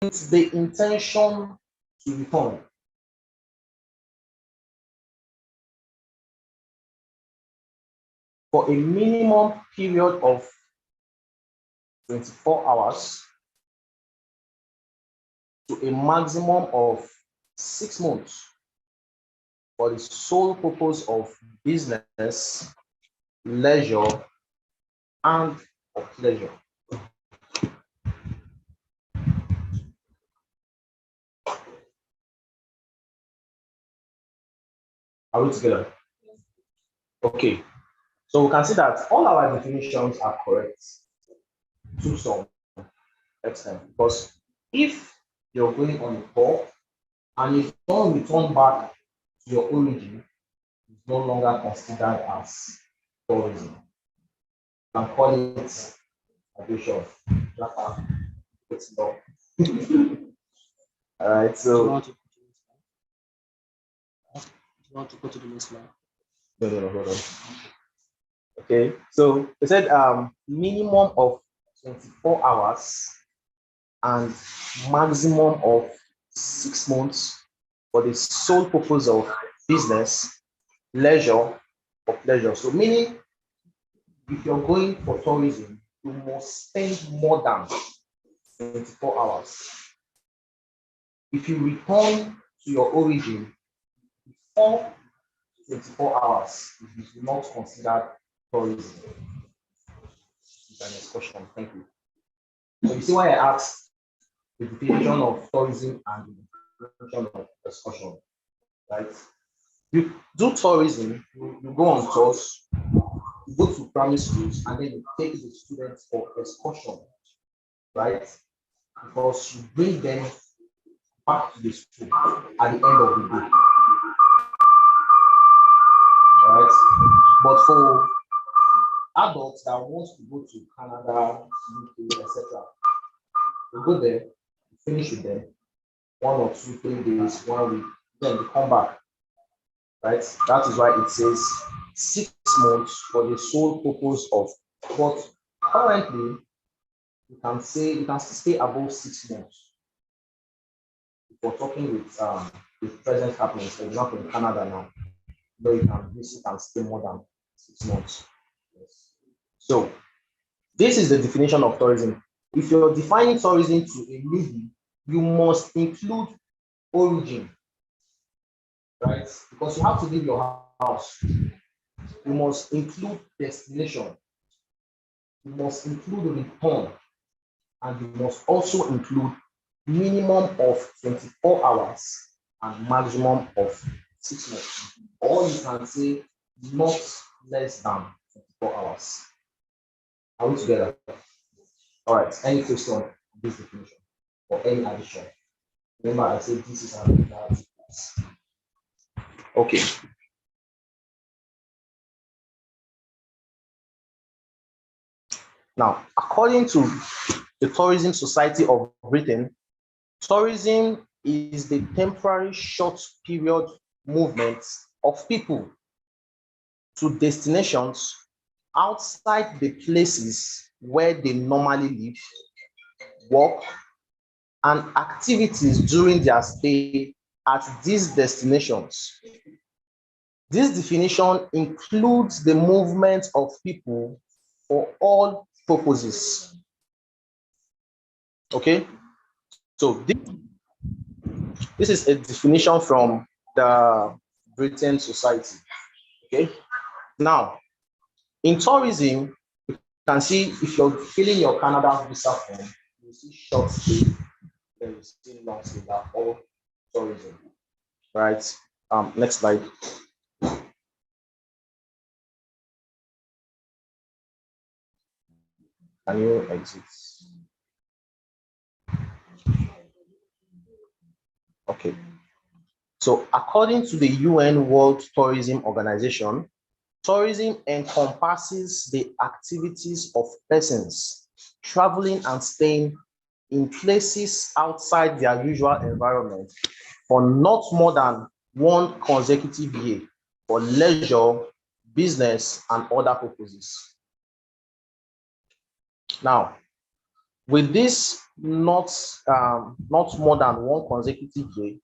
with the intention to return. For a minimum period of 24 hours to a maximum of 6 months for the sole purpose of business, leisure, and of pleasure. Are we together? Okay. So we can see that all our definitions are correct to some extent, because if you're going on a tour and you don't return back to your origin, it's no longer considered as tourism. You can call it aviation. It's not. All right, so you want to go to the next slide? No, hold on. Okay, so it said minimum of 24 hours and maximum of 6 months for the sole purpose of business, leisure, or pleasure. So meaning, if you're going for tourism, you must spend more than 24 hours. If you return to your origin before 24 hours, it is not considered tourism. It's an excursion. Thank you. So you see why I asked the definition of tourism and the definition of excursion, right? You do tourism, you go on tours, you go to primary schools, and then you take the students for excursion, right? Because you bring them back to the school at the end of the day. Right? But for adults that want to go to Canada, UK, etc., you go there, you finish with them 1 or 2, 3 days, 1 week, then you come back. Right? That is why it says 6 months for the sole purpose of. But currently, you can still stay above 6 months. If we're talking with present happenings, for example, in Canada now, though you can visit and stay more than 6 months. Yes. So this is the definition of tourism. If you're defining tourism to a movie, you must include origin, right? Because you have to leave your house. You must include destination. You must include return, and you must also include minimum of 24 hours and maximum of 6 months. Or you can say not less than 24 hours. Are we together? All right. Any question on this definition or any addition? Remember, I said this is an okay. Now, according to the Tourism Society of Britain, tourism is the temporary short period movement of people to destinations outside the places where they normally live, work, and activities during their stay at these destinations. This definition includes the movement of people for all purposes. Okay, so this is a definition from the Britain Society. Okay, now in tourism, you can see if you're filling your Canada visa form, you see short stay, then you see long stay, that all tourism, right? Next slide. Can you exit? Okay. So according to the UN World Tourism Organization, tourism encompasses the activities of persons traveling and staying in places outside their usual environment for not more than 1 consecutive year for leisure, business, and other purposes. Now, with this not more than one consecutive day,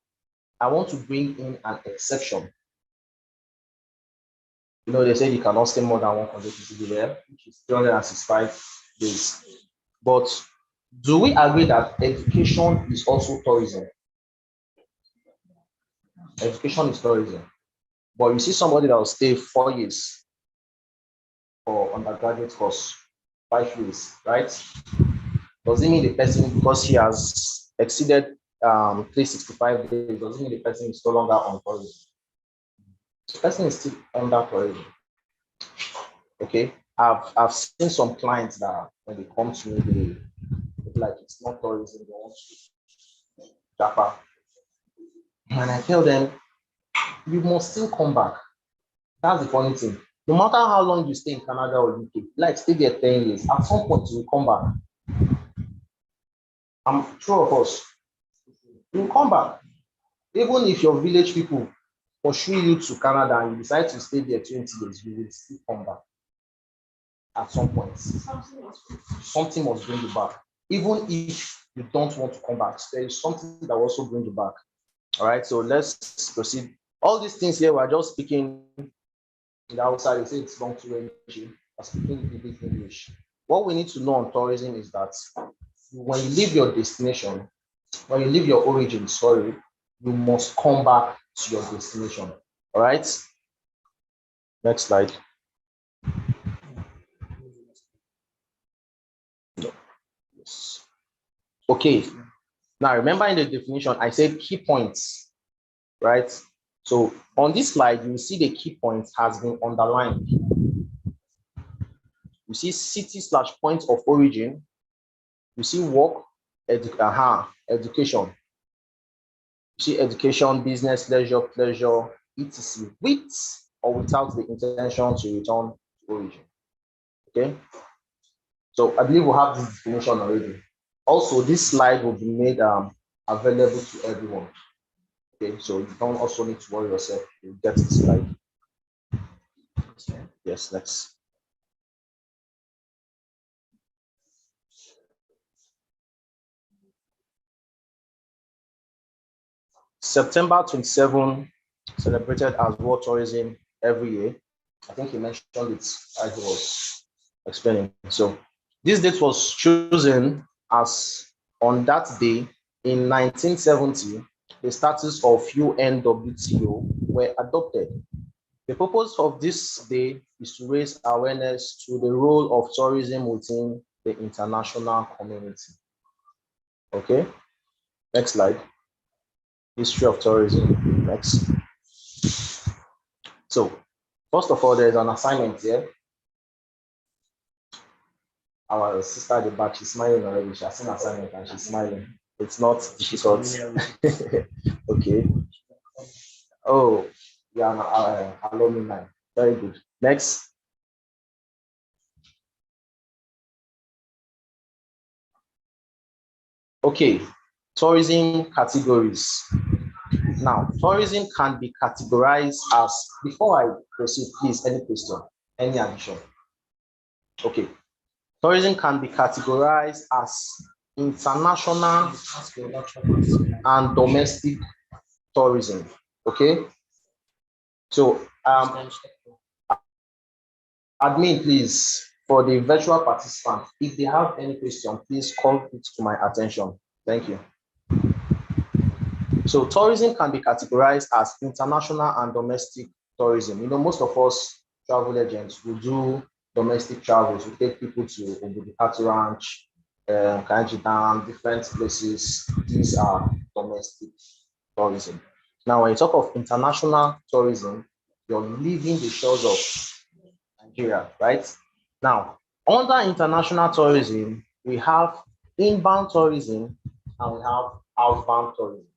I want to bring in an exception. They say you cannot stay more than one consecutive day, which is 365 days. But do we agree that education is also tourism? Education is tourism. But you see somebody that will stay 4 years for undergraduate course, 5 years, right? Does it mean the person, because he has exceeded 365 days, does it mean the person is no longer on tourism? The person is still under tourism. Okay. I've seen some clients that when they come to me, they like it's not tourism, they want to japa. And I tell them, you must still come back. That's the funny thing. No matter how long you stay in Canada or UK, like stay there 10 years, at some point you will come back. I'm sure of us. You will come back. Even if your village people pursue you to Canada and you decide to stay there 20 years, you will still come back at some point. Something must bring you back. Even if you don't want to come back, there is something that will also bring you back. All right, so let's proceed. All these things here, we're just speaking in the outside. They say it's long to range. We're speaking English. English. What we need to know on tourism is that when you leave your destination, when you leave your origin, sorry, you must come back to your destination. All right. Next slide. No. Yes. Okay. Now remember in the definition, I said key points, right? So on this slide, you see the key points has been underlined. You see city/point of origin. You see work, education. You see education, business, leisure, pleasure, etc. With or without the intention to return to origin. Okay. So I believe we have this definition already. Also, this slide will be made available to everyone. Okay, so you don't also need to worry yourself. You get this slide. Yes, next. September 27 celebrated as World Tourism every year. I think he mentioned it as he was explaining. So this date was chosen as on that day in 1970, the status of UNWTO were adopted. The purpose of this day is to raise awareness to the role of tourism within the international community. Okay, next slide. History of tourism. Next. So, first of all, there's an assignment here. Our sister at the back, she's smiling already. She has seen assignment and she's smiling. It's not difficult. Okay. Oh, yeah, alumni. Very good. Next. Okay, tourism categories. Now, tourism can be categorized as, before I proceed, please, any question, any addition? Okay, tourism can be categorized as international and domestic tourism. Okay, so admin, please, for the virtual participants, if they have any question, please call it to my attention. Thank you. So tourism can be categorized as international and domestic tourism. Most of us travel agents will do domestic travels. We take people to Obudikatu Ranch, Kanji Dam, different places. These are domestic tourism. Now, when you talk of international tourism, you're leaving the shores of Nigeria, right? Now, under international tourism, we have inbound tourism and we have outbound tourism.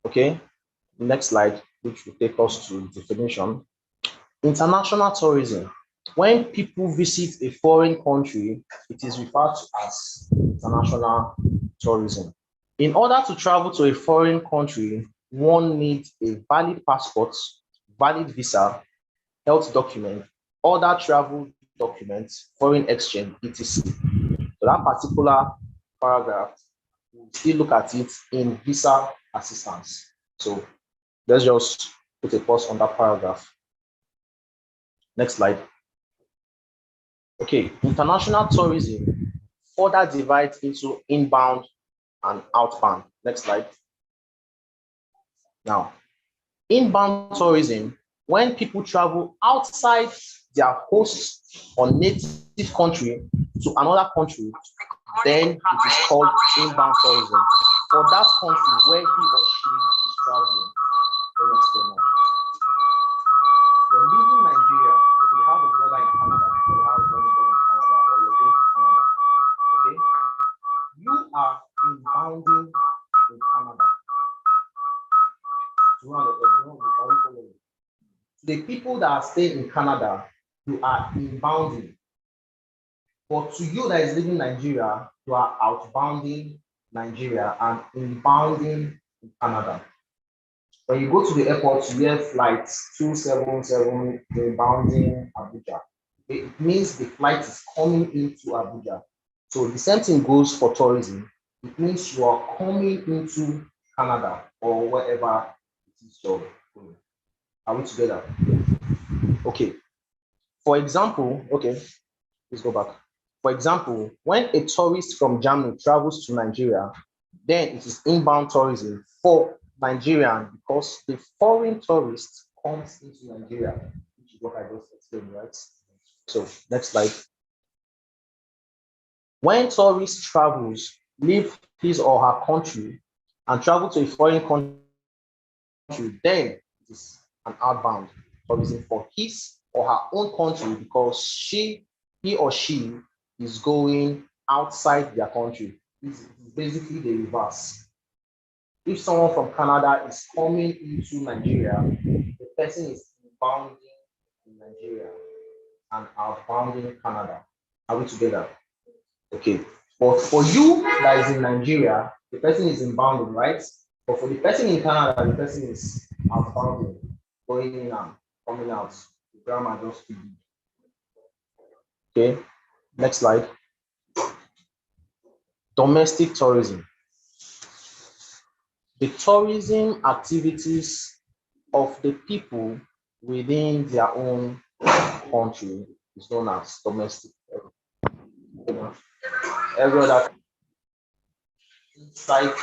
Okay, next slide, which will take us to definition. International tourism. When people visit a foreign country, it is referred to as international tourism. In order to travel to a foreign country, one needs a valid passport, valid visa, health document, other travel documents, foreign exchange, etc. So that particular paragraph we'll still look at it in visa assistance. So let's just put a pause on that paragraph. Next slide. Okay, international tourism further divides into inbound and outbound. Next slide. Now, inbound tourism, when people travel outside their host or native country to another country, then it is called inbound tourism for that country where he or she is traveling. Let me explain now. You're leaving Nigeria, if you have a brother in Canada, or you have anybody in Canada, or you're going to Canada, okay? You are inbounding in Canada. The people that are staying in Canada, you are inbounding. But to you that is living Nigeria, you are outbounding Nigeria and inbounding in Canada. When you go to the airport, you hear flight 277 inbounding Abuja. It means the flight is coming into Abuja. So the same thing goes for tourism. It means you are coming into Canada or wherever it is your going. Are we together? Okay. For example, okay, let's go back. For example, when a tourist from Germany travels to Nigeria, then it is inbound tourism for Nigerian because the foreign tourist comes into Nigeria, which is what I just explained, right? So next slide. When tourist travels, leave his or her country and travel to a foreign country, then it is an outbound tourism for his or her own country because he or she is going outside their country. This is basically the reverse. If someone from Canada is coming into Nigeria, the person is inbounding in Nigeria and outbounding Canada. Are we together? Okay. But for you that is in Nigeria, the person is inbounding, right? But for the person in Canada, the person is outbounding, going in and coming out. The grammar just okay. Next slide. Domestic tourism. The tourism activities of the people within their own country is known as domestic. Every other inside,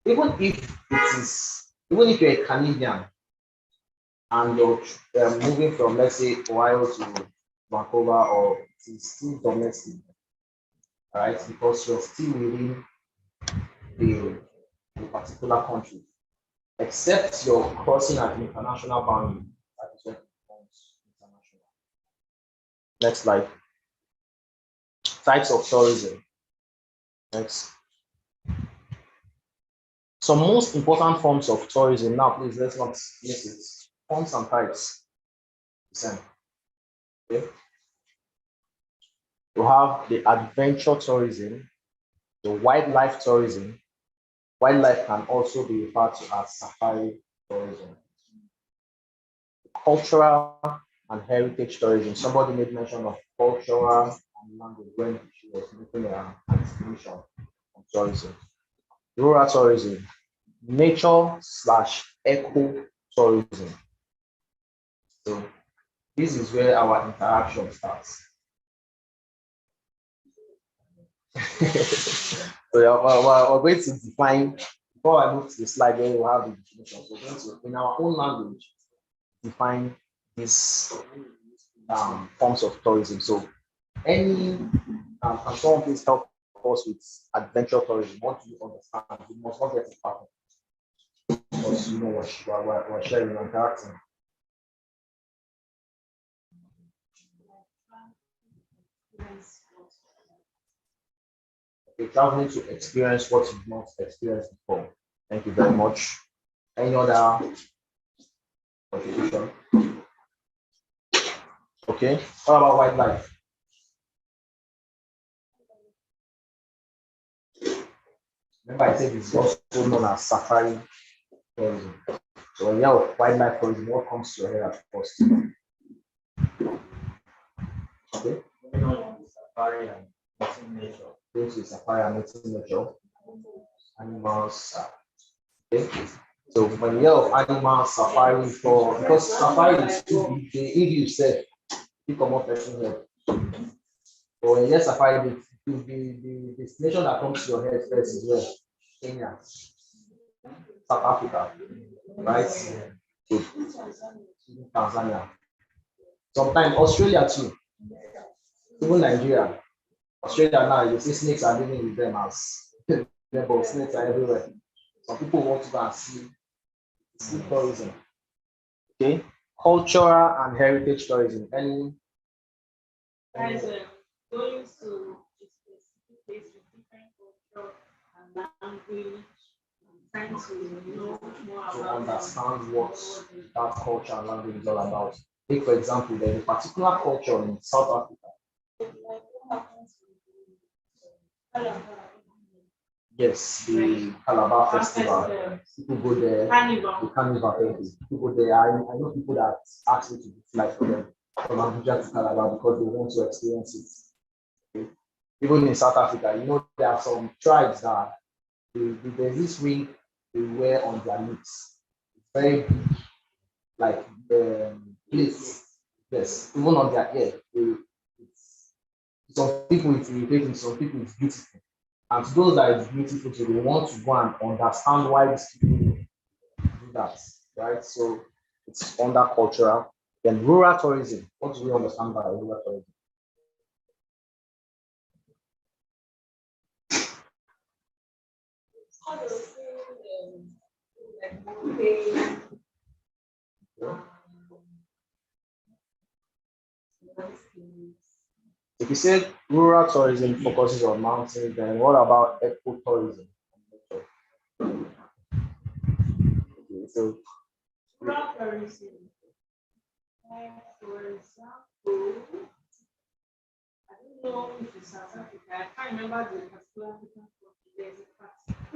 even if you're a Canadian and you're moving from, let's say, Ohio to Vancouver, or it is still domestic, right? Because you're still within the particular country, except you're crossing an international boundary. That is what becomes international. Next slide. Types of tourism. Next. Some most important forms of tourism. Now, please let's not miss it. Forms and types. Same. Okay. You have the adventure tourism, the wildlife tourism. Wildlife can also be referred to as safari tourism. Cultural and heritage tourism. Somebody made mention of cultural and language when she was making an explanation on tourism. Rural tourism, nature/eco tourism. So this is where our interaction starts. So we're going to define, before I move to the slide where we have the definition, so we're going to, in our own language, define these forms of tourism. So any, can someone please help us with adventure tourism? What do you understand? You must not get it part because you know we're sharing and interacting. Okay, traveling to experience what you've not experienced before. Thank you very much. Any other contribution? Okay, what about wildlife? Remember, I said it's also known as safari tourism. So when you have wildlife tourism, what comes to your head at first? Okay. Safari and meeting nature. Going to safari and meeting nature. animals. Okay. So when you hear of animals, safari for because safari is too big, they if you said you come up person here. But when you hear safari, the destination that comes to your head first is where? Kenya, South Africa, right? So Tanzania. Sometimes Australia too, even Nigeria. Australia now, you see snakes are living with them as but snakes are everywhere. Some people want to go and see tourism. Okay, cultural and heritage tourism. Any Guys, going to a specific place with different culture and language, trying to know more to about understand what that culture and language is all about. Take for example, there's a particular culture in South Africa. Yes, the Calabar Festival. People go there. The Carnival. People go there. I know people that ask me to fly for them from Abuja to Calabar because they want to experience it. Okay. Even in South Africa, you know there are some tribes that there's this ring they wear on their lips. It's very big, like the place. Yes, even on their hair. It's, some people it's irritating, some people it's beautiful. And to those that is beautiful, so they want to go and understand why these people do that, right? So it's under cultural. Then rural tourism. What do we understand by rural tourism? If you say rural tourism focuses on mountains, then what about ecotourism? Okay, so rural tourism. For example, I don't know if it's South Africa. I can't remember the particular African country. There's a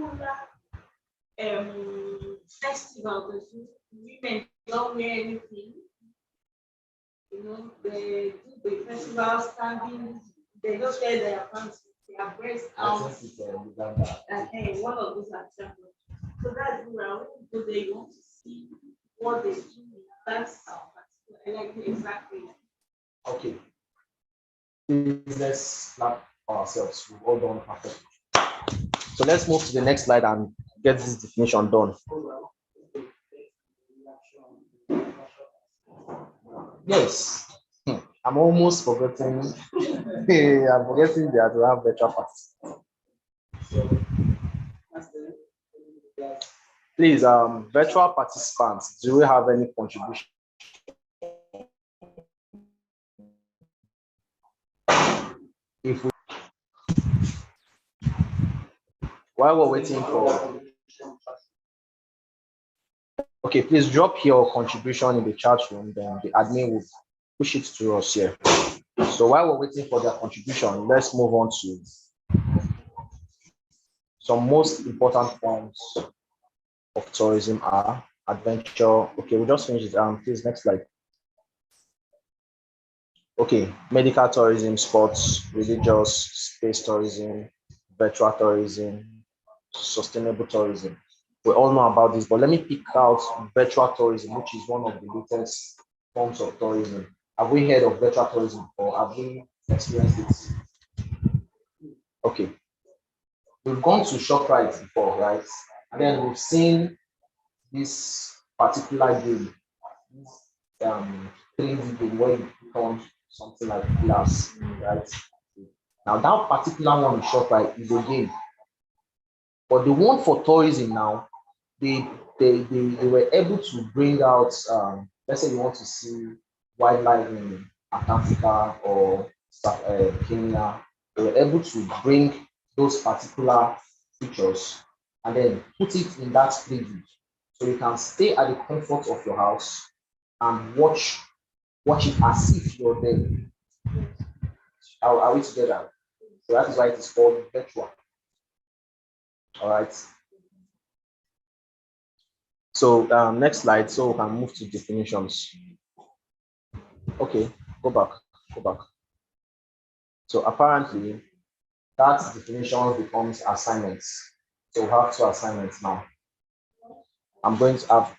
particular festival that women don't wear anything. You know, they do the festival standing. They just wear their pants, their breasts I out. think it's Uganda. And hey, one of those are examples. So that's where when you go there, you want to see what they do. That's like exactly. Okay. Let's slap ourselves. We've all done perfect. So let's move to the next slide and get this definition done. Yes. I'm almost forgetting. I'm forgetting that we have virtual parts. Please, virtual participants, do we have any contribution? If we, while we're waiting for, okay, please drop your contribution in the chat room, then the admin will push it to us here. So while we're waiting for their contribution, let's move on to some most important forms of tourism are adventure. Okay, we just finished it. Please, next slide. Okay, medical tourism, sports, religious, space tourism, virtual tourism, sustainable tourism. We all know about this, but let me pick out virtual tourism, which is one of the latest forms of tourism. Have we heard of virtual tourism or have we experienced it? Okay. We've gone to ShopRite before, right? And then we've seen this particular game, 3D game where you become something like glass, right? Now that particular one in ShopRite is a game. But the one for tourism now, they were able to bring out, let's say you want to see wildlife in Antarctica or Kenya, they were able to bring those particular features and then put it in that preview. So you can stay at the comfort of your house and watch it as if you're there. Are we together? So that is why it is called virtual. All right. So next slide, so we can move to definitions. Okay, go back. So apparently, that definition becomes assignments. So we have two assignments now. I'm going to have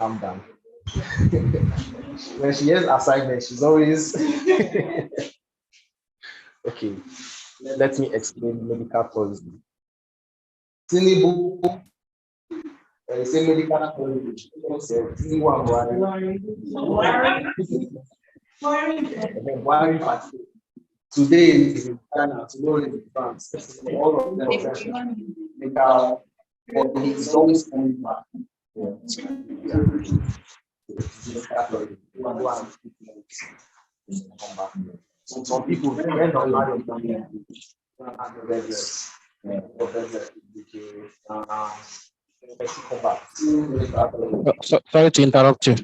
calm down. When she has assignments, she's always okay. Let me explain medical tourism. Tinubu, say medical tourism. Tinubu and Buhari party. Today is in China, tomorrow is in France. All of them are medical, but it's always coming back. Some people depend on marriage Sorry to interrupt you.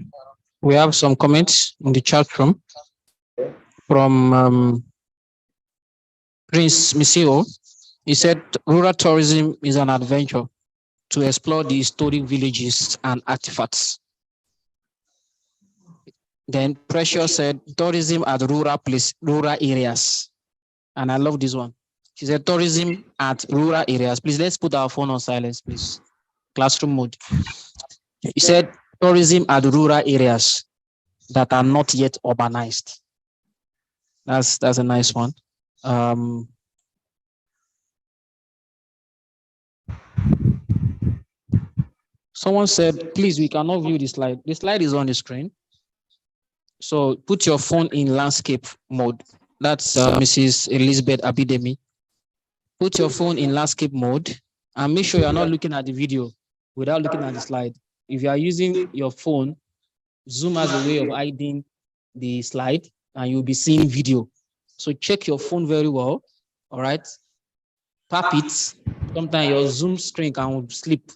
We have some comments in the chat room from Prince Misio. He said rural tourism is an adventure to explore the historic villages and artifacts. Then Precious said tourism at rural areas. And I love this one. She said tourism at rural areas. Please, let's put our phone on silence, please. Classroom mode. He said tourism at rural areas that are not yet urbanized. That's a nice one. Someone said, please, we cannot view the slide. The slide is on the screen. So put your phone in landscape mode. That's Mrs. Elizabeth Abidemi. Put your phone in landscape mode and make sure you're not looking at the video without looking at the slide. If you are using your phone, Zoom has a way of hiding the slide and you'll be seeing video. So check your phone very well, all right? Tap it. Sometimes your Zoom screen can slip.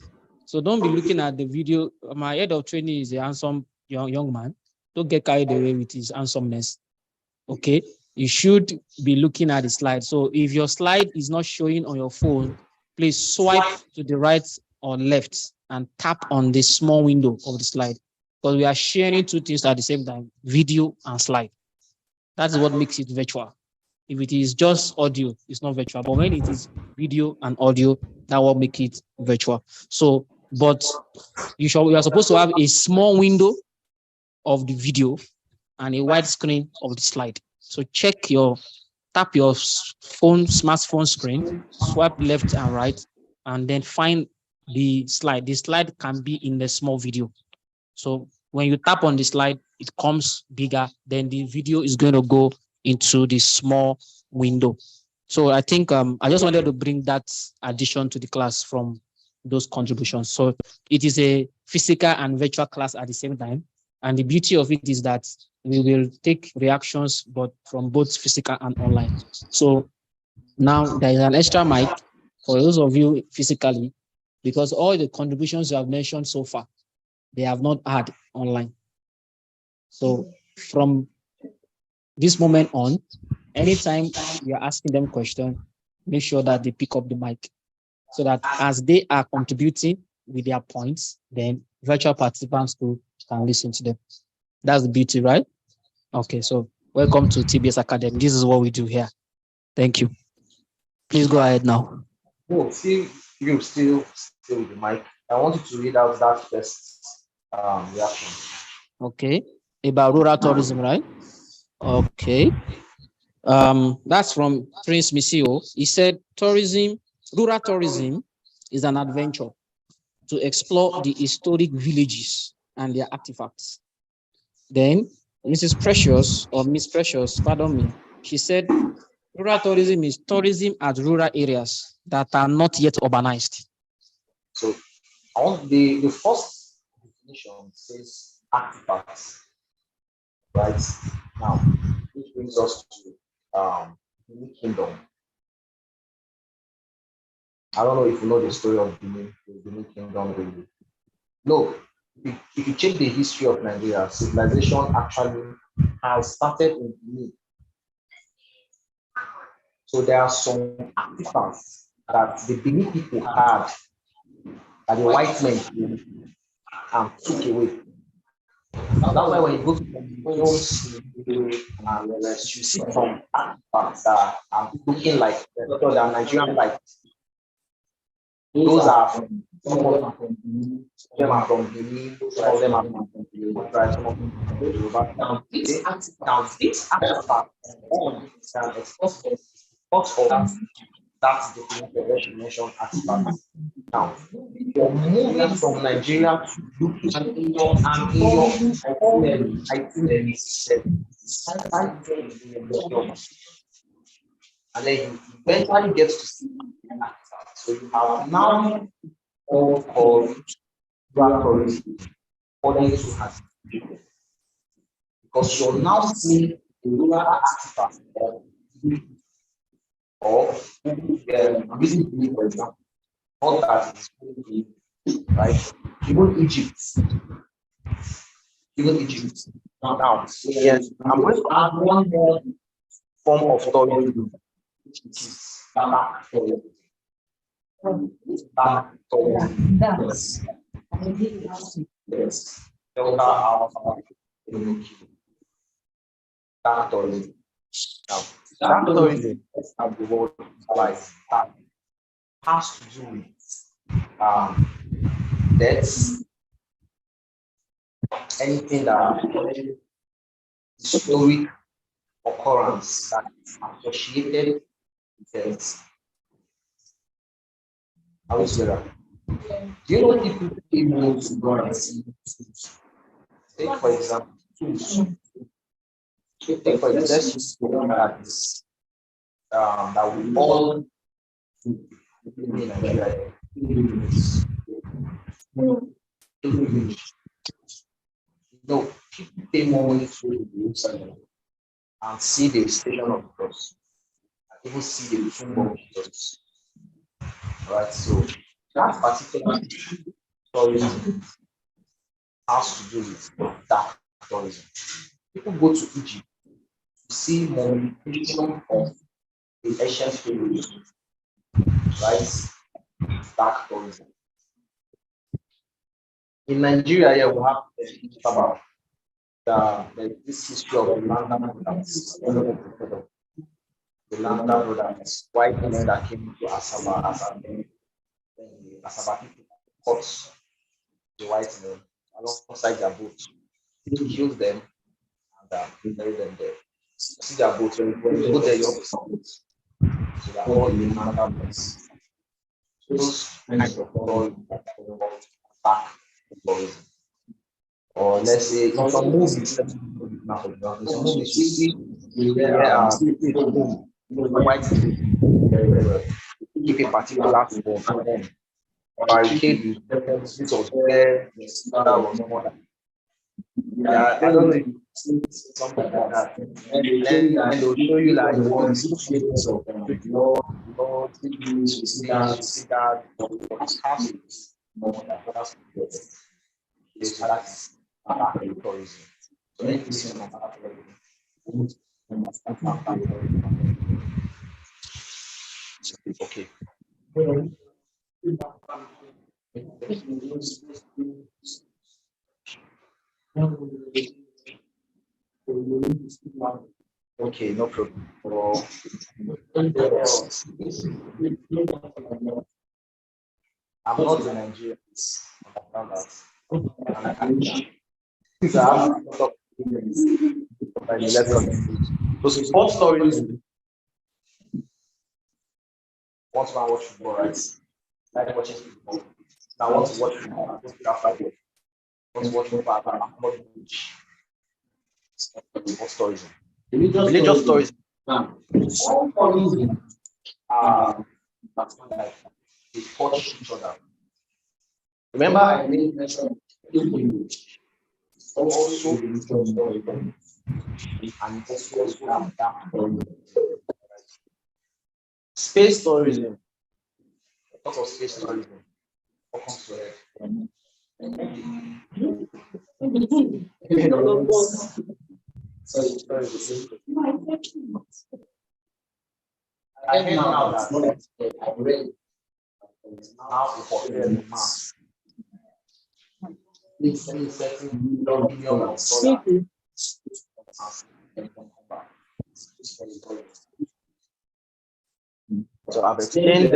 So don't be looking at the video. My head of training is a handsome young man. Don't get carried away with his handsomeness. Okay, you should be looking at the slide. So if your slide is not showing on your phone, please swipe to the right or left and tap on the small window of the slide, because we are sharing two things at the same time, video and slide. That's what makes it virtual. If it is just audio, it's not virtual. But when it is video and audio, that will make it virtual. So, but you are supposed to have a small window of the video and a wide screen of the slide. So tap your smartphone screen, swipe left and right, and then find the slide. The slide can be in the small video. So when you tap on the slide, it comes bigger, then the video is going to go into the small window. So I think I just wanted to bring that addition to the class from those contributions. So it is a physical and virtual class at the same time. And the beauty of it is that we will take reactions, but from both physical and online. So now there is an extra mic for those of you physically, because all the contributions you have mentioned so far, they have not had online. So from this moment on, anytime you're asking them questions, make sure that they pick up the mic so that as they are contributing with their points, then virtual participants too can listen to them. That's the beauty, right? Okay, so welcome to TBS Academy. This is what we do here. Thank you. Please go ahead now. No, still with the mic. I want you to read out that first reaction. Okay, about rural tourism, right? Okay. That's from Prince Misio. He said rural tourism is an adventure to explore the historic villages and their artifacts. Then Mrs. Precious, or Miss Precious, pardon me, she said rural tourism is tourism at rural areas that are not yet urbanized. So the first definition says artifacts, right? Now, which brings us to Benin Kingdom. I don't know if you know the story of the Benin Kingdom really. No, if you check the history of Nigeria, civilization actually has started in Benin. So there are some artifacts that the Benin people had that the white men took away. That's why when you go to the you see some artifacts that are looking like the Nigerian light. Those are some of them are from Benin, some of them are from right, some of them are from Yoruba. Now, this artifact can export of that definition of what you mentioned artifact. Now, you're moving from Nigeria to UK and in your itinerary set, and then you eventually get to see the artifact. So you have now what called tourism according to her, because you're now seeing the rural artifact or using for example, not that it's right? Even Egypt. Now, yes, I'm going to add one more form of tourism, which is back tourism. Yes. Back tourism. Now, back tourism as the word like that has to do with deaths, anything that historic occurrence that is associated with deaths. How is that? Do you know people able to go and see? Take for example, take for example, let's use that we all in Nigeria. No, people pay more money to the website and see the station of the cross. And even see the tomb of Jesus. Right, so that particular tourism has to do with dark tourism. People go to Egypt to see mummification of the ancient pharaohs, right? Dark tourism. In Nigeria, yeah, we have about this history of the Landa brothers. The Landa brothers, white men that came to Asaba, Asaba people caught the white men alongside their boat, killed them, and buried them there. See their boat, when you go there, you have to boats. So they are all in Landa brothers. Those kinds of back tourism. Or let's say in some movies, now in some movies you see white keep a particular form barricade this was where that was more than I don't know if something like that. And then they'll show you like what shapes of Lord, you see that houses more than that's tourism. So anything okay. Okay, no problem. I'm not in Nigeria. So sports stories. Once I watch football, right? Like watching football. Now I want to watch football. Want to watch football. Sports stories. Religious stories. All stories like they touch each other. Remember, I made mention of also and also have that space tourism. Talk of space tourism. What comes to it? I heard now that I read now for mass. This is $7 billion. So I've explained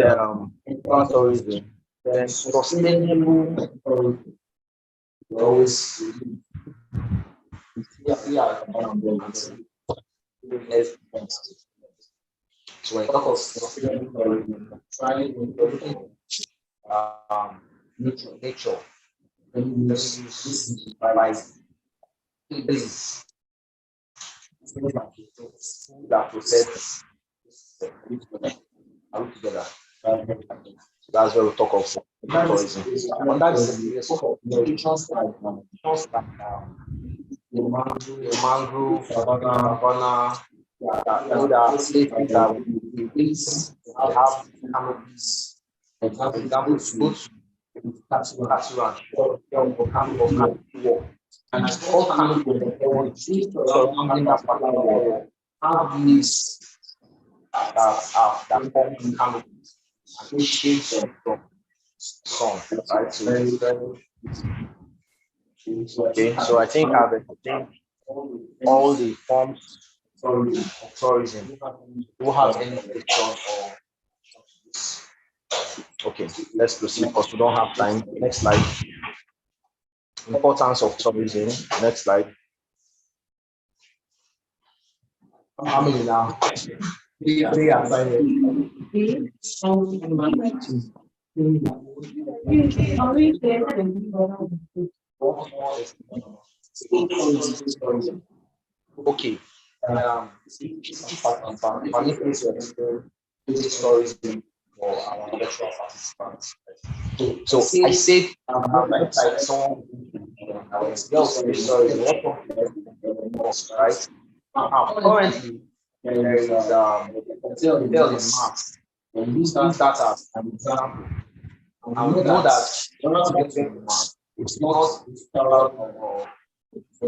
tourism. Then sustainable we always so when we talk of sustainable tourism, trying to nature, like this that process are we together? So that's where we talk of tourism. And that's the just like the mangrove, savannah, that states that we have canopies. For example, to go to Katsu and or canopy walk. And all canopy surrounding that particular wall have leaves that form canopies and shades from sun, right? So it's very okay. So I think I've explained all the forms of tourism. Who has any question or okay, let's proceed because we don't have time. Next slide. Importance of tourism. Next slide. How many now? Three assignments. Okay. Permit me to explain these stories for our lecture participants. So I said, like someone stories, right? Currently, there is hotel in Mars. When you start as an example, and we know that in order to get to Mars, it's not about so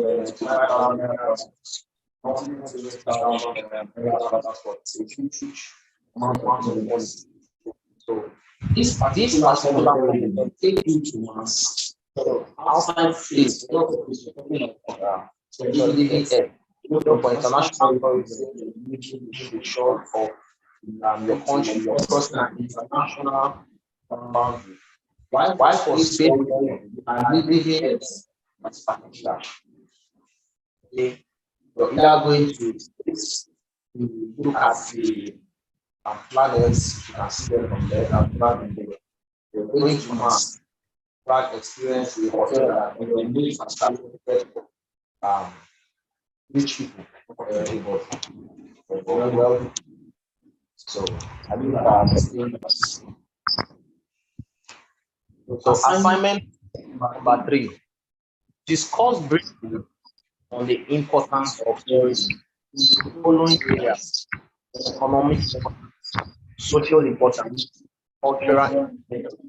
this particular one will take you to Mars. So outside space, not so you're living there. For international tourism, you need to be sure of your country, your personal international boundary. Why for space and living as particular? Okay, you're either going to space, you look at the planets, you can see them from there, and plan there. You're going to Mars, track experience with hotel that you're going to start rich people, everybody. Well, so I think so assignment number 3. Discuss briefly on the importance of tourism in the following areas: economic importance, social importance, cultural importance.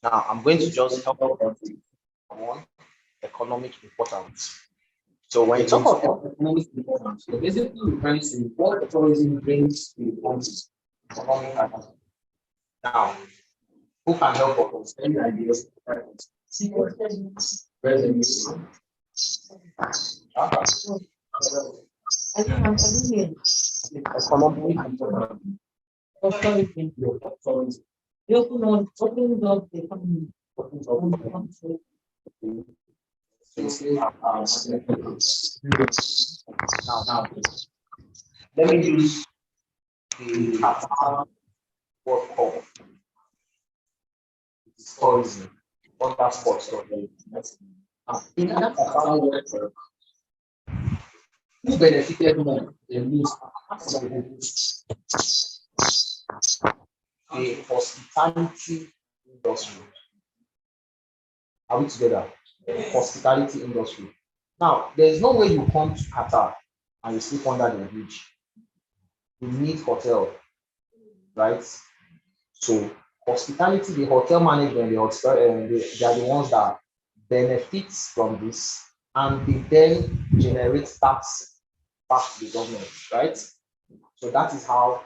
Now I'm going to just help on economic importance. So when you talk about economic importance, you're basically referring to what tourism brings to the country. Economic importance. Now, who can help us? Any ideas? Revenue. Economic importance. Now, let me use the World Cup tourism, water sports tourism. In that World Cup, who benefited more? The hospitality industry. Are we together? Hospitality industry. Now, there's no way you come to Qatar and you sleep under the bridge. You need hotel, right? So, hospitality, the hotel management, they are the ones that benefit from this, and they then generate tax back to the government, right? So that is how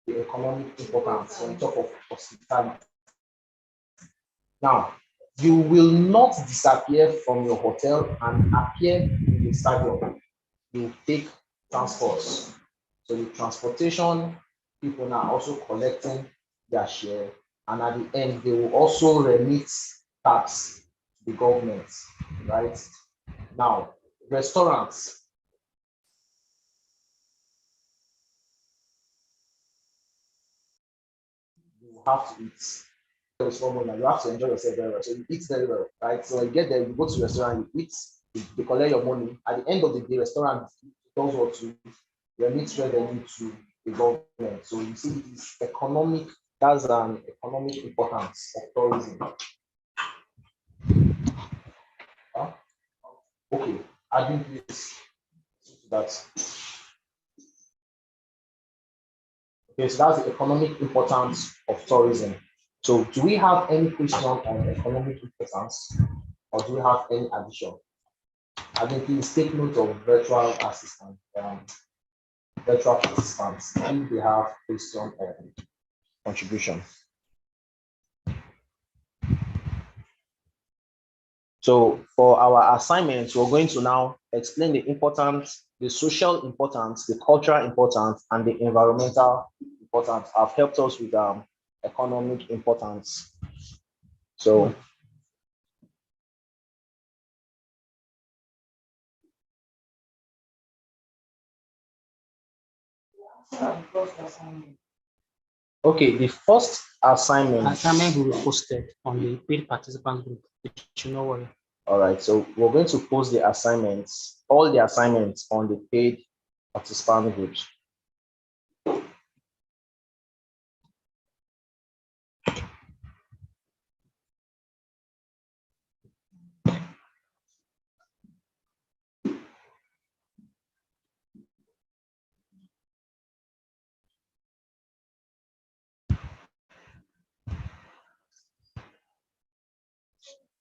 the economic importance on top of hospitality. Now, you will not disappear from your hotel and appear in the stadium. You take transports. So the transportation people now also collecting their share, and at the end, they will also remit tax to the government, right? Now, restaurants, you have to eat. There's one more, you have to enjoy yourself very well. So you eat very well, right? So you get there, you go to the restaurant, you eat, they collect your money. At the end of the day, restaurant does what to remit revenue to the government. So you see, it's economic, that's an economic importance of tourism. Huh? Okay, adding this to that. Okay, so that's the economic importance of tourism. So do we have any question on economic importance, or do we have any addition? I think please take note of virtual assistant, virtual participants, if they have question or contribution. So for our assignments, we're going to now explain the importance, the social importance, the cultural importance, and the environmental importance. Have helped us with economic importance. So okay, the first assignment will be posted on the paid participant group. You know what? All right, so we're going to post the assignments, all the assignments on the paid participant groups.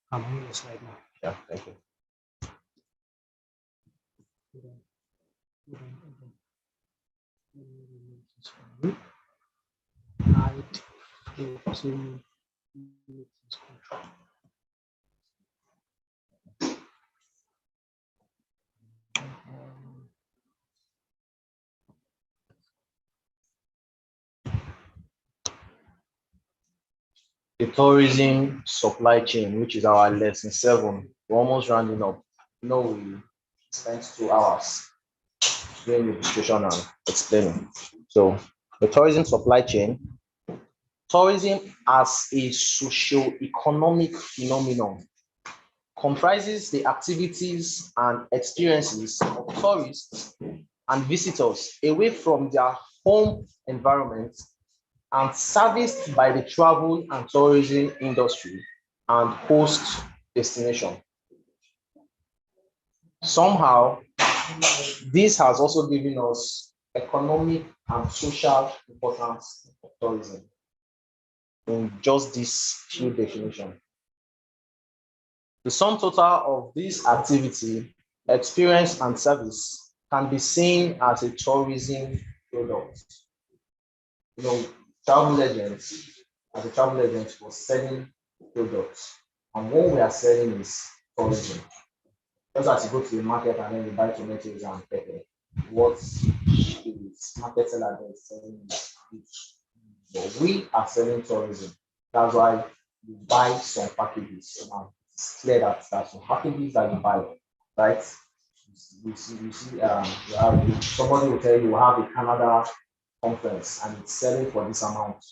I'm on the slide now. Yeah, thank you. The tourism supply chain, which is our lesson 7. We're almost rounding up. You know, we spent 2 hours doing the discussion and explaining. So the tourism supply chain, tourism as a socio-economic phenomenon comprises the activities and experiences of tourists and visitors away from their home environment and serviced by the travel and tourism industry and host destination. Somehow, this has also given us economic and social importance of tourism in just these few definitions. The sum total of this activity, experience, and service can be seen as a tourism product. You know, travel agents, as a travel agent, was selling products, and what we are selling is tourism. Just as you go to the market and then you buy tomatoes and pepper, what is market seller is selling is goods. But we are selling tourism. That's why you buy some packages. Now, it's clear that there's some packages that you buy, right? Somebody will tell you, we have a Canada conference and it's selling for this amount.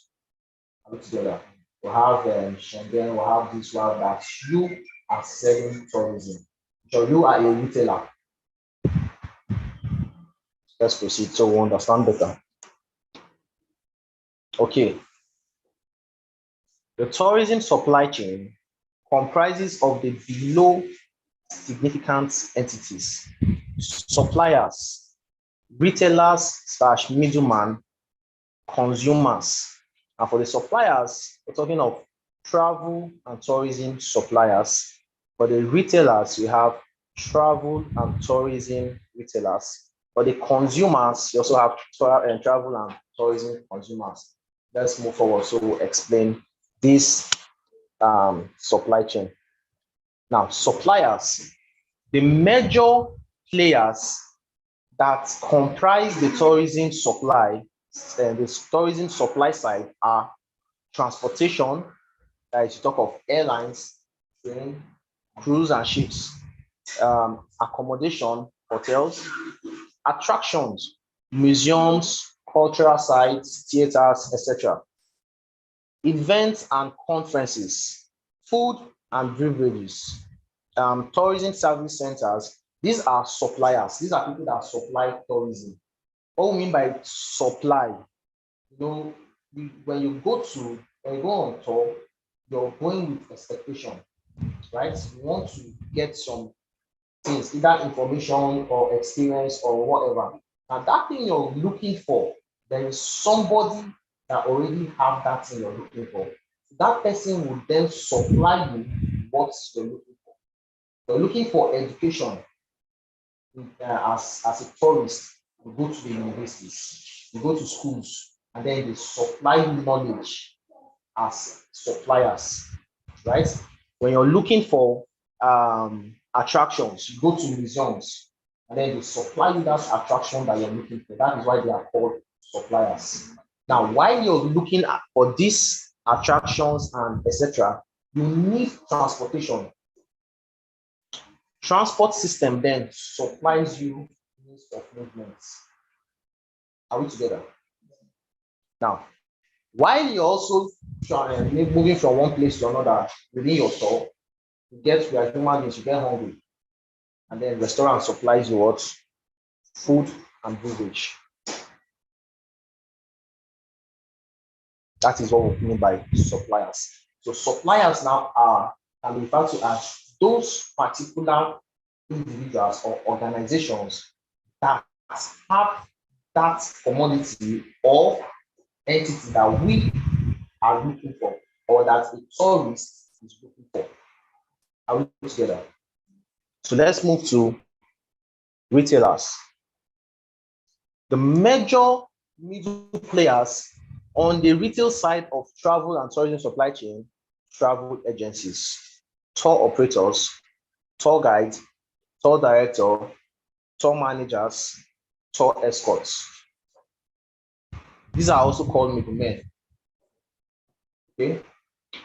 Together, we have Schengen, we have this, we have that. You are selling tourism. So you are a retailer. Let's proceed so we understand better. Okay. The tourism supply chain comprises of the below significant entities: suppliers, retailers / middleman, consumers. And for the suppliers, we're talking of travel and tourism suppliers. For the retailers, we have travel and tourism retailers. For the consumers, you also have travel and tourism consumers. Let's move forward so we'll explain this supply chain. Now, suppliers, the major players that comprise the tourism supply, the tourism supply side are transportation, that is, you talk of airlines, train, cruise and ships, accommodation, hotels, attractions, museums, cultural sites, theaters, etc. Events and conferences, food and beverages, tourism service centers. These are suppliers. These are people that supply tourism. What we mean by supply, when you go on tour, you're going with expectation, right? You want to get some things, either information or experience or whatever. And that thing you're looking for, there is somebody that already have that thing you're looking for. That person will then supply you what you're looking for. You're looking for education as a tourist. You go to the universities, you go to schools, and then they supply you knowledge as suppliers, right? When you're looking for attractions, you go to museums, and then they supply you that attraction that you're looking for. That is why they are called suppliers. Now, while you're looking for these attractions and etc., you need transportation. Transport system then supplies you means of movement. Are we together? Now, while you're also moving from one place to another within your tour, you get, we are human beings, you get hungry. And then restaurant supplies you what? Food and beverage. That is what we mean by suppliers. So suppliers now can be referred to as those particular individuals or organizations that have that commodity or entity that we are looking for, or that a tourist is looking for. Are we together? So let's move to retailers. The major middle players on the retail side of travel and tourism supply chain: travel agencies, tour operators, tour guides, tour director, tour managers, tour escorts. These are also called middlemen. Okay,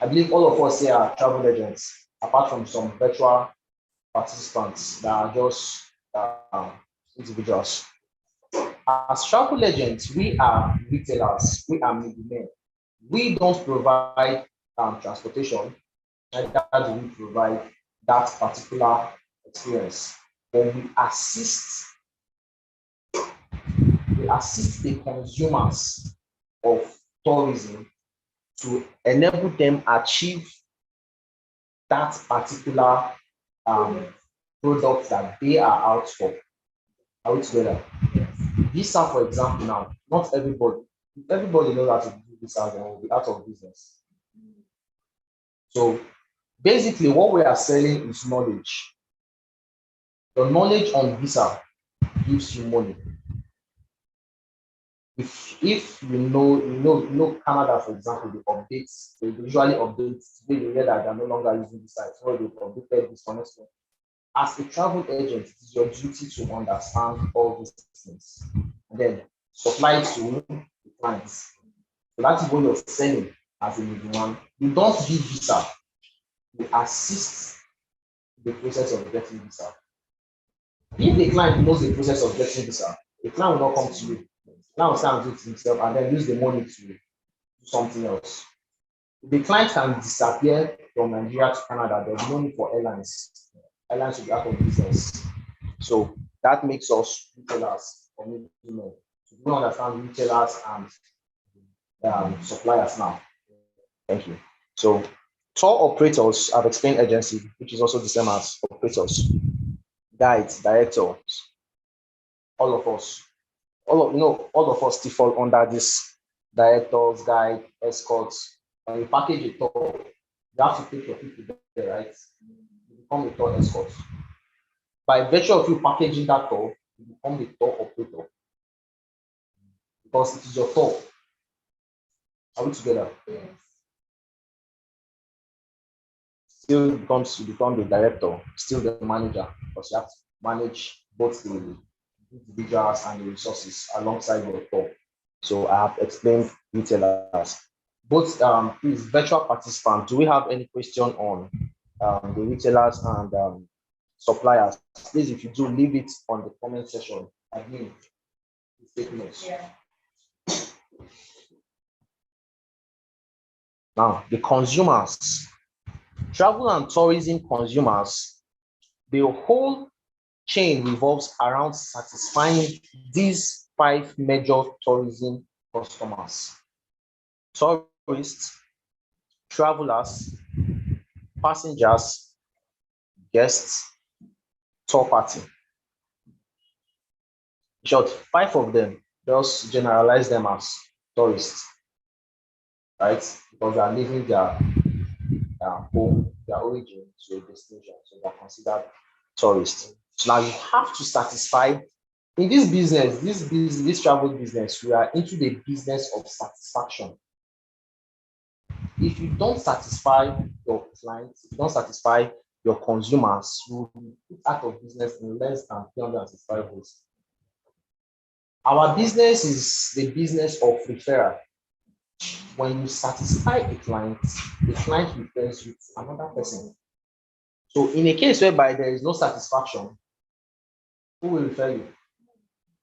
I believe all of us here are travel agents, apart from some virtual participants that are just individuals. As travel agents, we are retailers, we are middlemen. We don't provide transportation, neither do we provide that particular experience. But we assist the consumers of tourism to enable them achieve that particular product that they are out for. Are we together? Visa, for example, now, not everybody knows how to do visa, they will be out of business. So basically, what we are selling is knowledge. The knowledge on visa gives you money. If you know Canada, for example, they usually update. Today you hear that they're no longer using the site, so they updated this one. As a travel agent, it is your duty to understand all these things and then supply to the clients. So that is what you're selling as a middleman. You don't give visa, you assist the process of getting visa. If the client knows the process of getting visa, the client will not come to you. Now stand do it himself and then use the money to do something else. The client can disappear from Nigeria to Canada. There's no need for airlines. Airlines will be out of business. So that makes us retailers or middlemen. So we understand retailers and suppliers now. Thank you. So tour operators, I've explained agency, which is also the same as operators, guides, directors, all of us. All of us still fall under this directors, guide, escorts. When you package a tour, you have to take your people there, right? You become a tour escort. By virtue of you packaging that tour, you become the tour operator because it is your tour. Are we together? Yes. Still becomes you become the director, still the manager, because you have to manage both the individuals and the resources alongside your tour. So I have explained retailers. both please, virtual participants, do we have any question on the retailers and suppliers? Please, if you do, leave it on the comment section. Admin, please take notes. Yeah. Now, the consumers, travel and tourism consumers, the whole chain revolves around satisfying these 5 major tourism customers: tourists, travelers, passengers, guests, tour party. In short, 5 of them, just generalize them as tourists, right? Because they are leaving their home, their origin to a destination, so they are considered tourists. So now you have to satisfy in this business, this travel business, we are into the business of satisfaction. If you don't satisfy your clients, if you don't satisfy your consumers, you will be put out of business in less than 365 days. Our business is the business of referral. When you satisfy a client, the client refers you to another person. So in a case whereby there is no satisfaction, who will refer you?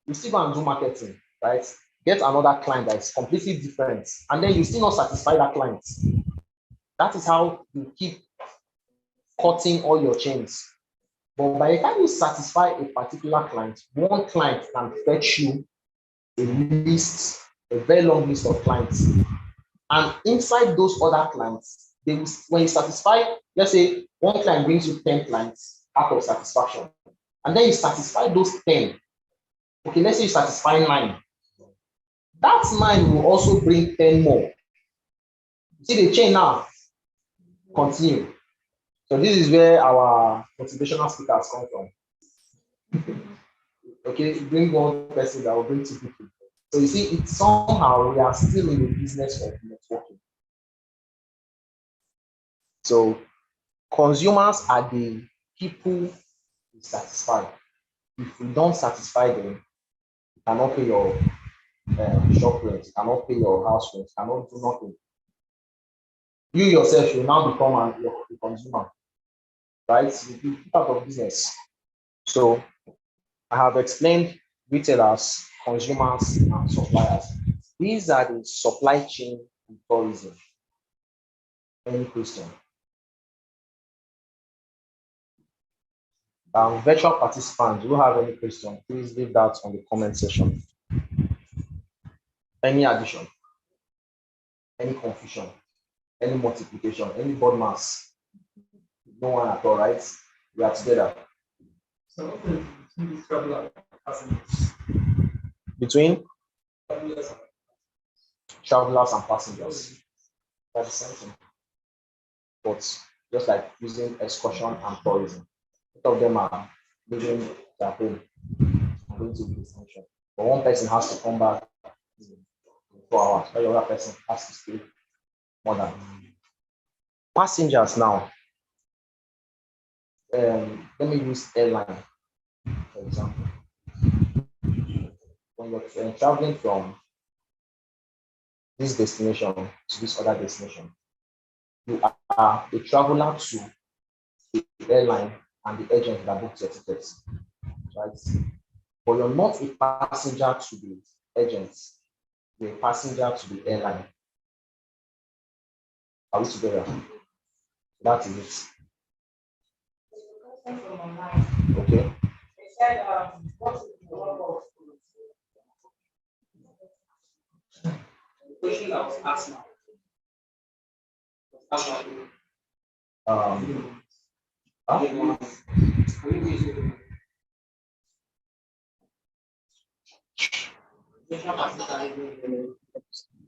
You still go and do marketing, right? Get another client that is completely different, and then you still not satisfy that client. That is how you keep cutting all your chains. But by the time you satisfy a particular client, one client can fetch you a list, a very long list of clients. And inside those other clients, when you satisfy, let's say one client brings you 10 clients out of satisfaction, and then you satisfy those 10. Okay, let's say you satisfy 9. That 9 will also bring 10 more. See the chain now? Continue. So this is where our motivational speakers come from. Okay, bring one person that will bring 2 people. So you see, it's somehow we are still in the business of networking. So consumers are the people we satisfy. If we don't satisfy them, you cannot pay your shop rent, you cannot pay your house rent, you cannot do nothing. You yourself will now become a consumer, right? You keep out of business. So I have explained retailers, consumers, and suppliers. These are the supply chain in tourism. Any question? Virtual participants, do you have any question? Please leave that on the comment section. Any addition? Any confusion? Any multiplication? Any board mass? No one at all, right? We are together. So between traveler and passengers. Between travelers and passengers. That's the same thing. But just like using excursion and tourism. Both of them are leaving their home and going to the destination. But one person has to come back in 4 hours, while the other person has to stay more than. Passengers now. Let me use airline, for example. When you're traveling from this destination to this other destination, you are a traveler to the airline and the agent that booked your tickets, right? But you're not a passenger to the agents, you're a passenger to the airline. Are we together? That is it. Okay. They said, what is the role The question I was asked now.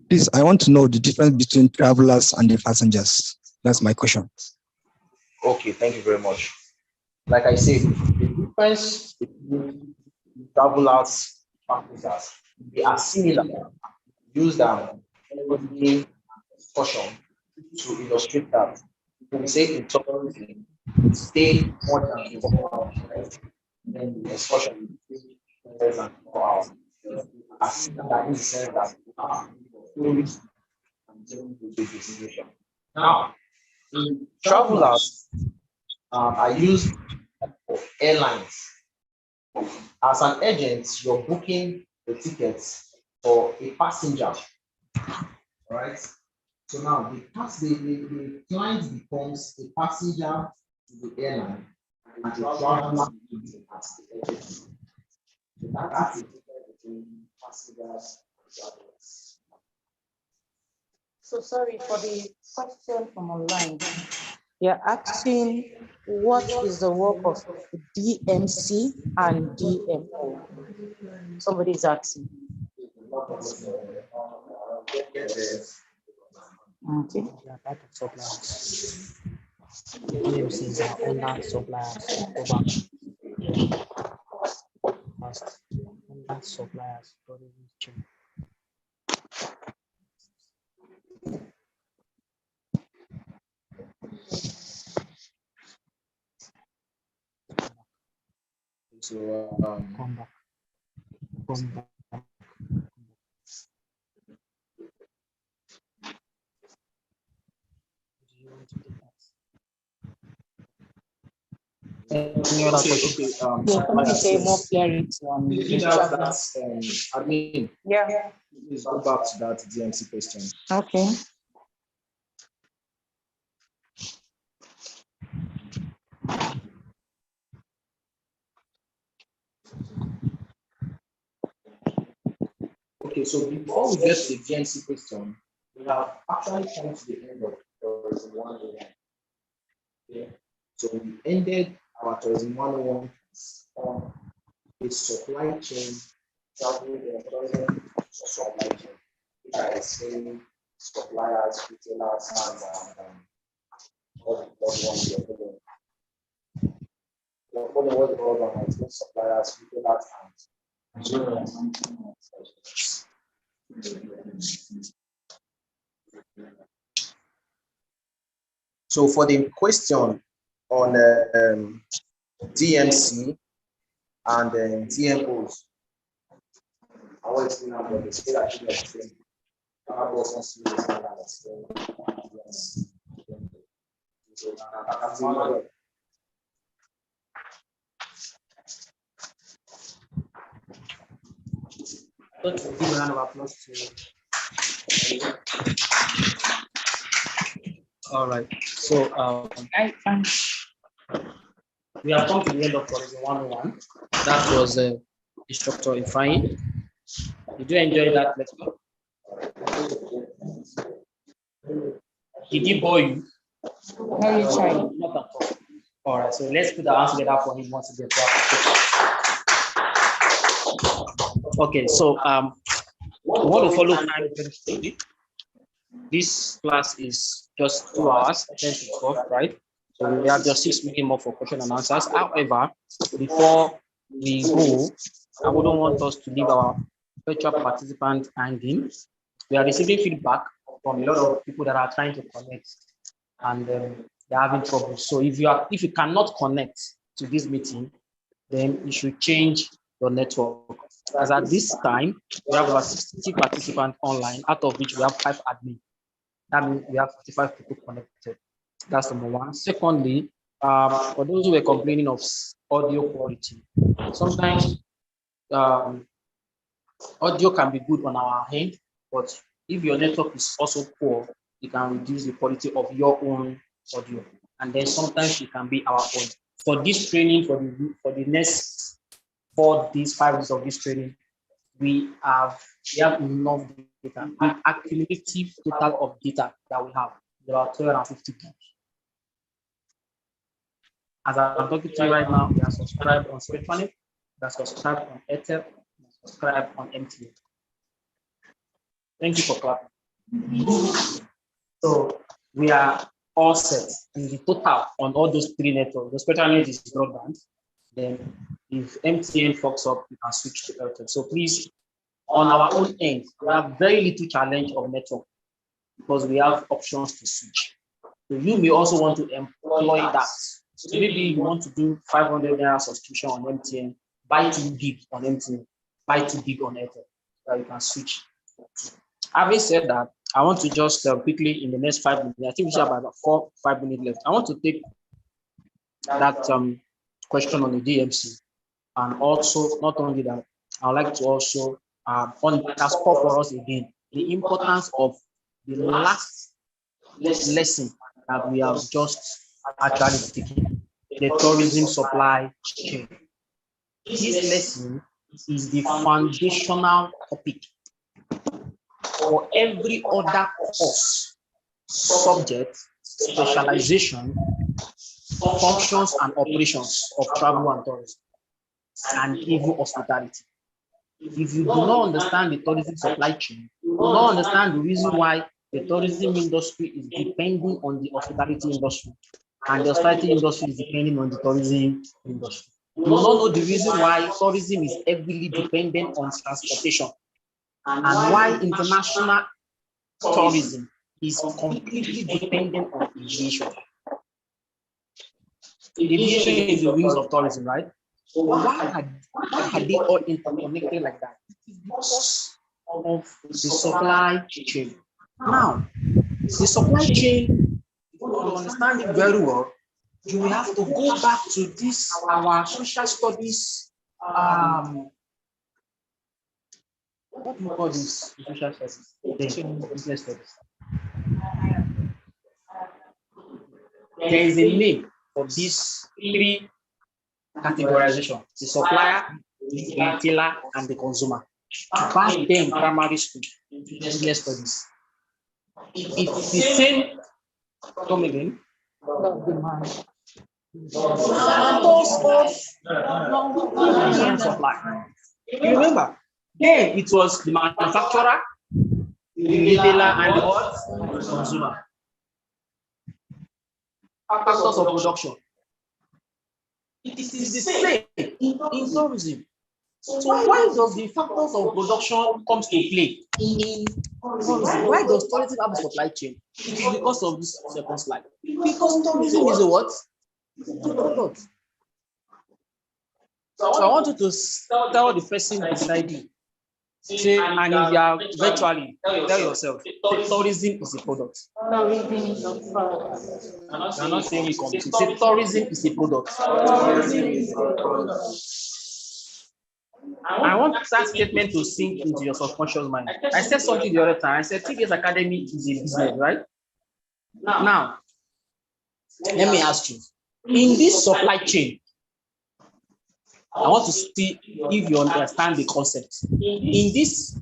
Please, I want to know the difference between travelers and the passengers. That's my question. Okay, thank you very much. Like I said, the difference between travelers and passengers, they are similar. Use everyday discussion to illustrate that. When we say in tourism, we stay more than 4 hours, right? Then the excursion is less than 4 hours. As that in the sense that tourists with the destination. Now, in travelers, I use airlines. As an agent, you're booking the tickets for a passenger, right? So now the client becomes a passenger to the airline and the traveler to the agent. So that's the difference between passengers and travelers. So sorry for the question from online. You're asking what is the work of DMC and DMO? Somebody is asking. Okay. They are type of suppliers. DMCs are online suppliers. Go back. First, online suppliers. So Come back. Come back. Do you want to do that? Any other question? Yeah, can you say more clarity on you the have travel? that admin, Yeah. please go back to that DMC question. Okay. Okay, so before we get to the DMC question, we have actually come to the end of tourism 101. Okay, so we ended our tourism 101 on the supply chain, travel and tourism supply chain, which I explained suppliers, retailers, and all the ones you're following. You're following what the other one is, suppliers, retailers, and so for the question on DMC and DMOs, I will explain about the scale actually explain. I was not serious and I explain. Yes. So, Let's give a round of applause to. All right. So we have come to the end of Tourism 101. That was Instructor Ifeanyi. Did you enjoy that lecture? Did he bore you? Very shy. Not at all. All right. So let's put our hands together for him once again. Okay. So we want to follow time very slowly. This class is just 2 hours, 10 to 12, right? So we have just 6 minutes more for question and answers. However, before we go, I wouldn't want us to leave our virtual participants hanging. We are receiving feedback from a lot of people that are trying to connect, and they're having trouble. So if you cannot connect to this meeting, then you should change your network. As at this time, we have about 60 participants online, out of which we have 5 admin. That means we have 55 people connected. That's number one. Secondly, for those who were complaining of audio quality, sometimes audio can be good on our end, but if your network is also poor, it can reduce the quality of your own audio. And then sometimes it can be our own. For this training, for the next 4 days, 5 days of this training, we have enough data. The accumulative total of data that we have is about 250 gigs. As I'm talking to you right now, we are subscribed on Spectranet, we are subscribed on Airtel, we are subscribed on MTN. Thank you for clapping. So we are all set in the total on all those 3 networks. The Spectranet is broadband. Then if MTN fucks up, you can switch to Airtel. So please, on our own end, we have very little challenge of network because we have options to switch. So you may also want to employ that. So maybe you want to do 500 naira subscription on MTN, buy 2 gig on MTN, buy 2 gig on Airtel, so that you can switch. Having said that, I want to just quickly in the next 5 minutes. I think we should have about 4-5 minutes left. I want to take that question on the DMC, and also not only that, I would like to also underscore for us again the importance of the last lesson that we have just actually taken, the tourism supply chain. This lesson is the foundational topic for every other course, subject, specialization, functions and operations of travel and tourism, and even hospitality. If you do not understand the tourism supply chain, you do not understand the reason why the tourism industry is depending on the hospitality industry, and the hospitality industry is depending on the tourism industry. You will not know the reason why tourism is heavily dependent on transportation, and why international tourism is completely dependent on aviation. Aviation is the wings of tourism, right? So why are they all interconnected like that? It is because of the supply chain. Now, the supply chain, if you want to understand it very well, you will have to go back to this, our social studies, what do you call this? Social studies, business studies. There is a name for these three categorization: the supplier, the retailer, and the consumer. Back then in primary school, business studies. It's the same. Come again. Supply. You remember? Then it was the manufacturer, the retailer, and the what? The consumer. Factors of production. It is the same in tourism. So why does the factors of production comes to play in tourism? Why does tourism have a supply chain? It is because of this second slide. Because tourism is a what? It's a product. So I want you to tell the person beside you. Say, and if you are virtually, tell yourself, tourism is a product. Tourism is a product. I'm not saying we compete. Say tourism is a product. I want that statement to sink into your subconscious mind. I said something the other time. I said TBS Academy is a business, right? Now, let me ask you, in this supply chain, I want to see if you understand the concept. In this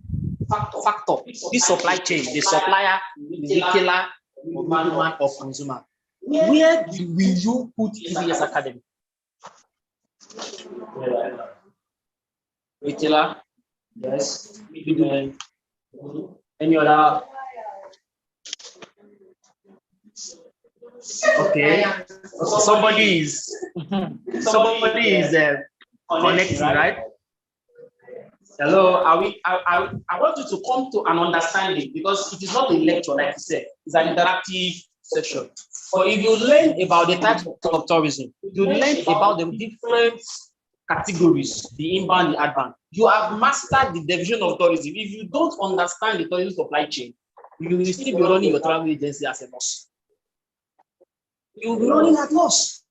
factor, this supply chain, the supplier, the retailer, the middleman, or consumer, where will you put TBS Academy? Retailer, yes. Middleman. Any other? Okay. Somebody is connecting, right? Hello, I want you to come to an understanding, because it is not a lecture, like you said, it's an interactive session. So if you learn about the types of tourism, you learn about the different categories, the inbound, the outbound. You have mastered the division of tourism. If you don't understand the tourism supply chain, you will still be running your travel agency as a loss. You will be running at loss.